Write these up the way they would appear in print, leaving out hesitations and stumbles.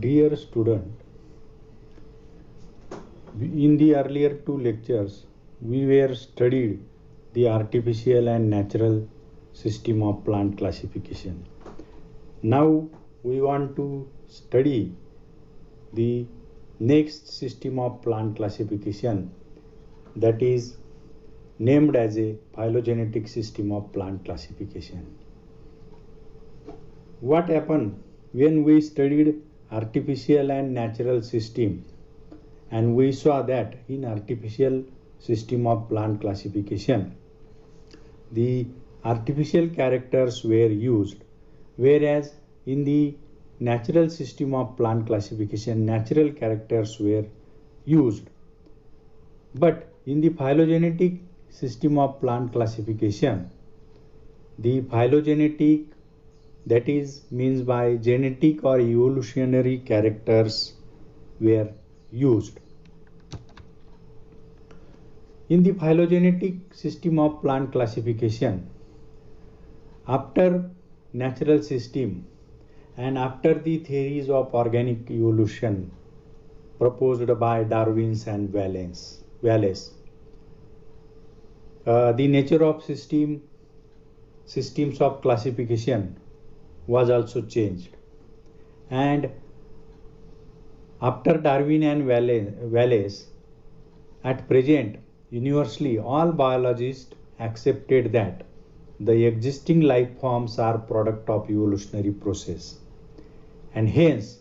Dear student, in the earlier two lectures, we were studied the artificial and natural system of plant classification. Now we want to study the next system of plant classification, that is named as a phylogenetic system of plant classification. What happened when we studied artificial and natural system, and we saw that in artificial system of plant classification the artificial characters were used, whereas in the natural system of plant classification natural characters were used. But in the phylogenetic system of plant classification, the phylogenetic, that is means by genetic or evolutionary characters were used. In the phylogenetic system of plant classification, after natural system and after the theories of organic evolution proposed by Darwin and Wallace, the nature of systems of classification was also changed. And after Darwin and Wallace, at present, universally all biologists accepted that the existing life forms are product of evolutionary process, and hence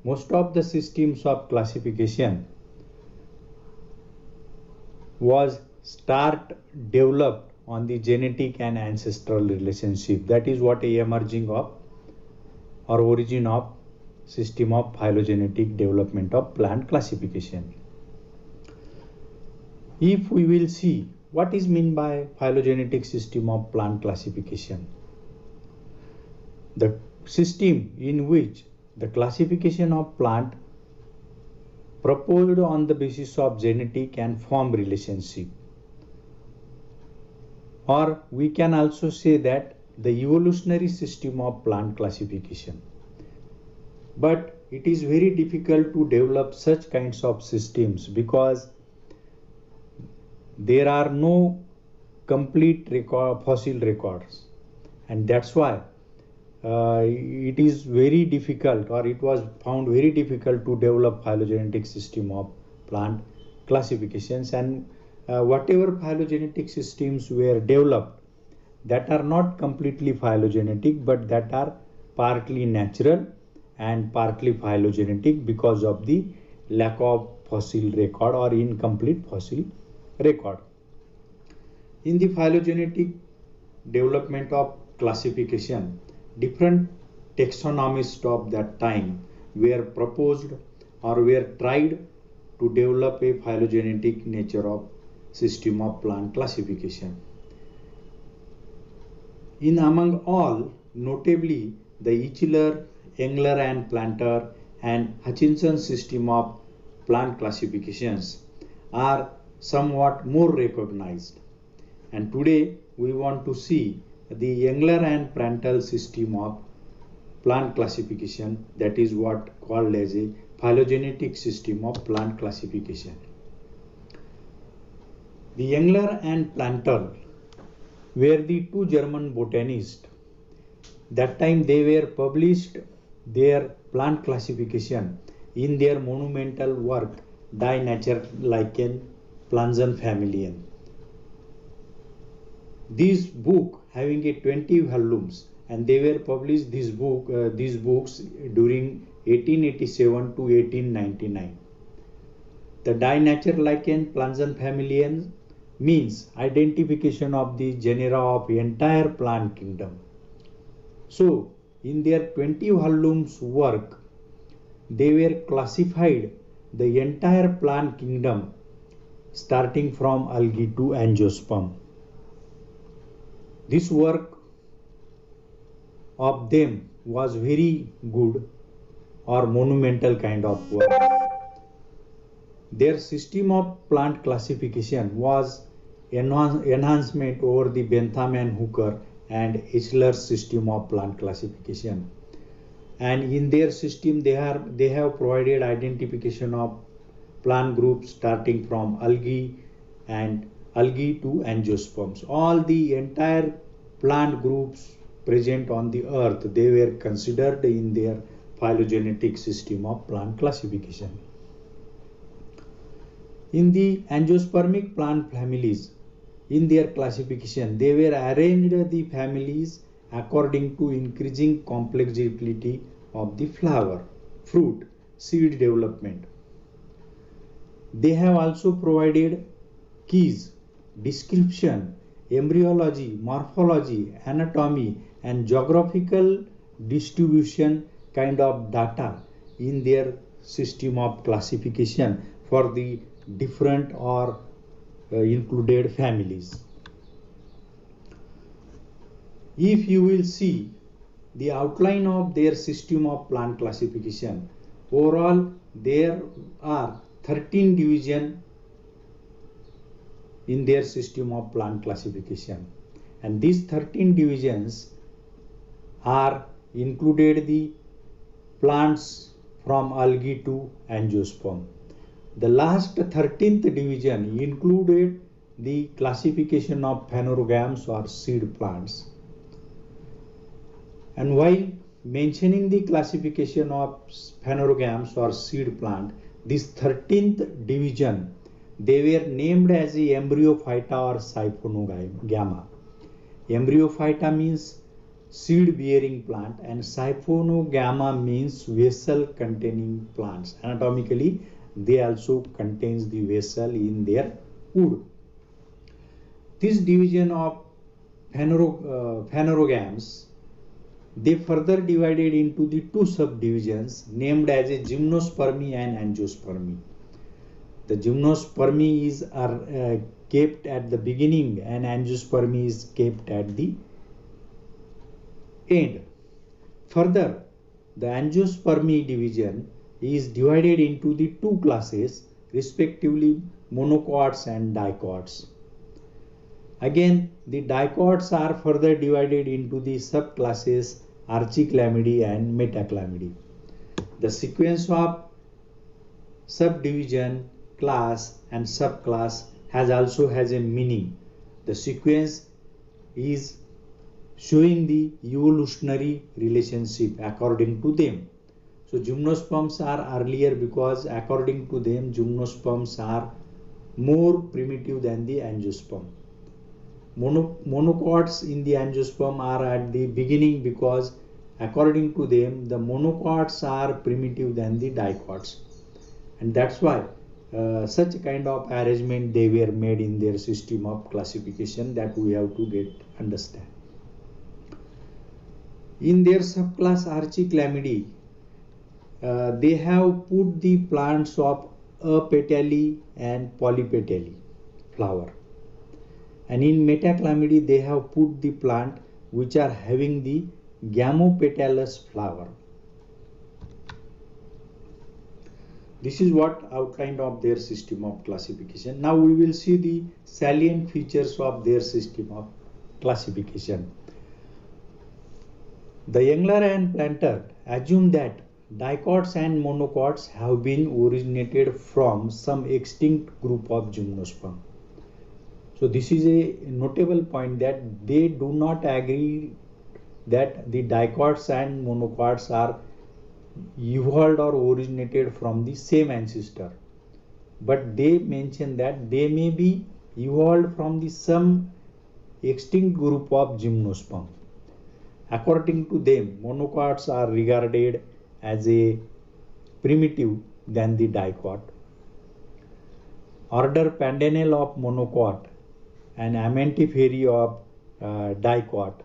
most of the systems of classification was developed on the genetic and ancestral relationship. That is what a emerging of or origin of system of phylogenetic development of plant classification. If we will see what is meant by phylogenetic system of plant classification, the system in which the classification of plant proposed on the basis of genetic and form relationship, or we can also say that the evolutionary system of plant classification. But it is very difficult to develop such kinds of systems because there are no complete fossil records, and that's why it is very difficult, or it was found very difficult to develop phylogenetic system of plant classifications. And whatever phylogenetic systems were developed, that are not completely phylogenetic but that are partly natural and partly phylogenetic because of the lack of fossil record or incomplete fossil record. In the phylogenetic development of classification, different taxonomists of that time were proposed or were tried to develop a phylogenetic nature of system of plant classification. In among all, notably the Eichler, Engler and Planter and Hutchinson system of plant classifications are somewhat more recognized. And today we want to see the Engler and Prandtl system of plant classification, that is what called as a phylogenetic system of plant classification. The Engler and Prandtl were the two German botanists. That time they were published their plant classification in their monumental work Die Naturlichen Pflanzenfamilien. This book having a 20 volumes, and they were published these books during 1887 to 1899. The Die Naturlichen Pflanzenfamilien means identification of the genera of entire plant kingdom. So in their 20 volumes work, they were classified the entire plant kingdom starting from algae to angiosperm. This work of them was very good or monumental kind of work. Their system of plant classification was enhancement over the Bentham and Hooker and Eichler's system of plant classification. and in their system they have provided identification of plant groups starting from algae and algae to angiosperms. All the entire plant groups present on the earth, they were considered in their phylogenetic system of plant classification. In the angiospermic plant families, in their classification, they were arranged the families according to increasing complexity of the flower, fruit, seed development. They have also provided keys, description, embryology, morphology, anatomy, and geographical distribution kind of data in their system of classification for the different or included families. If you will see the outline of their system of plant classification, overall there are 13 divisions in their system of plant classification, and these 13 divisions are included the plants from algae to angiosperm. The last 13th division included the classification of phanerogams or seed plants. And while mentioning the classification of phanerogams or seed plant, this 13th division, they were named as the embryophyta or siphonogama. Embryophyta means seed bearing plant and siphonogama means vessel containing plants. Anatomically, they also contains the vessel in their wood. This division of phanerogams, they further divided into the two subdivisions named as a gymnospermy and angiospermy. The gymnospermy is kept at the beginning and angiospermy is kept at the end. Further, the angiospermy division is divided into the two classes, respectively monocots and dicots. Again, the dicots are further divided into the subclasses Archiclamidae and Metaclamidae. The sequence of subdivision, class and subclass has a meaning. The sequence is showing the evolutionary relationship according to them. So gymnosperms are earlier because according to them gymnosperms are more primitive than the angiosperm. Monocots in the angiosperm are at the beginning because according to them the monocots are primitive than the dicots, and that's why such kind of arrangement they were made in their system of classification that we have to understand. In their subclass Archiclamidae, they have put the plants of apetally and polypetally flower, and in Metaclamidae they have put the plant which are having the gamopetalous flower. This is what outline of their system of classification. Now we will see the salient features of their system of classification. The Engler and Planter assume that dicots and monocots have been originated from some extinct group of gymnosperm. So this is a notable point that they do not agree that the dicots and monocots are evolved or originated from the same ancestor, but they mention that they may be evolved from the some extinct group of gymnosperm. According to them, monocots are regarded as a primitive than the dicot. Order Pandanel of monocot and Amentiferae of dicot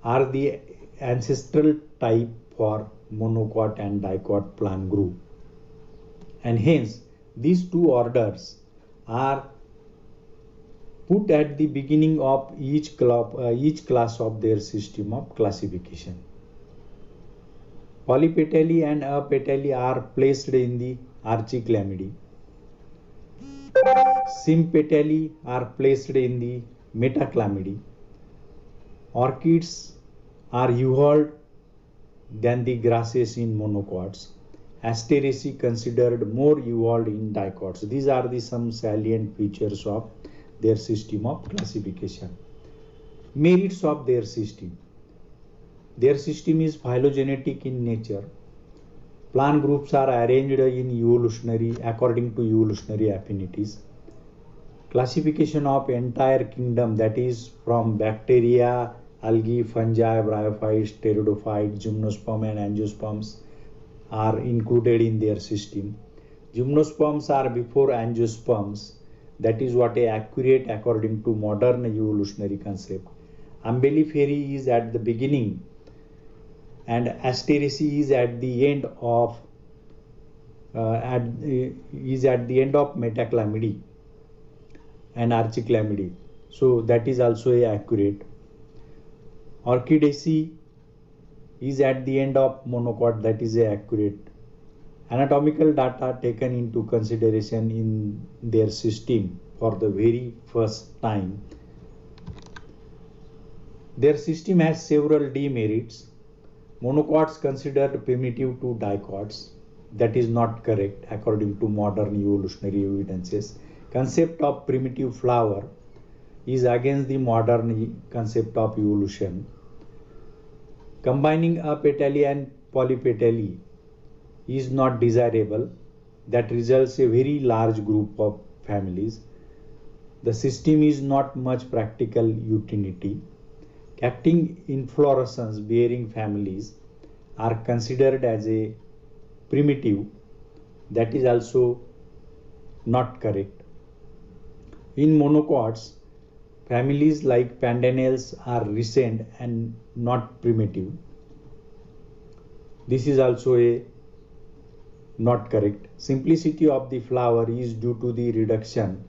are the ancestral type for monocot and dicot plant group, and hence these two orders are put at the beginning of each class of their system of classification. Polypetally and apetally are placed in the Archiclamidae. Sympetally are placed in the Metaclamidae. Orchids are evolved than the grasses in monocots. Asteraceae considered more evolved in dicots. These are the some salient features of their system of classification. Merits of their system. Their system is phylogenetic in nature. Plant groups are arranged in evolutionary according to evolutionary affinities. Classification of entire kingdom, that is from bacteria, algae, fungi, bryophytes, pteridophytes, gymnosperm and angiosperms are included in their system. Gymnosperms are before angiosperms. That is what is accurate according to modern evolutionary concept. Umbelliferae is at the beginning and Asteraceae is at the end of Metachlamydeae and Archiclamydeae. So that is also accurate. Orchidaceae is at the end of monocot. That is accurate. Anatomical data taken into consideration in their system for the very first time. Their system has several demerits. Monocots considered primitive to dicots. That is not correct according to modern evolutionary evidences. Concept of primitive flower is against the modern concept of evolution. Combining apetally and polypetally is not desirable. That results a very large group of families. The system is not much practical utility. Acting inflorescence bearing families are considered as a primitive. That is also not correct. In monocots, families like pandanales are recent and not primitive. This is also a not correct. Simplicity of the flower is due to the reduction,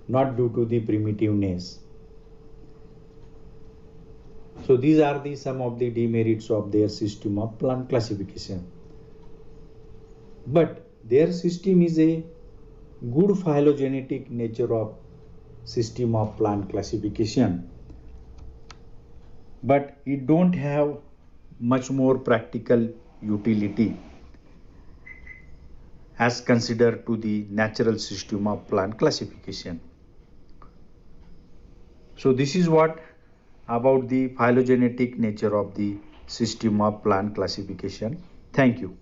not due to the primitiveness. So these are the some of the demerits of their system of plant classification. But their system is a good phylogenetic nature of system of plant classification. But it don't have much more practical utility as considered to the natural system of plant classification. So this is what about the phylogenetic nature of the system of plant classification. Thank you.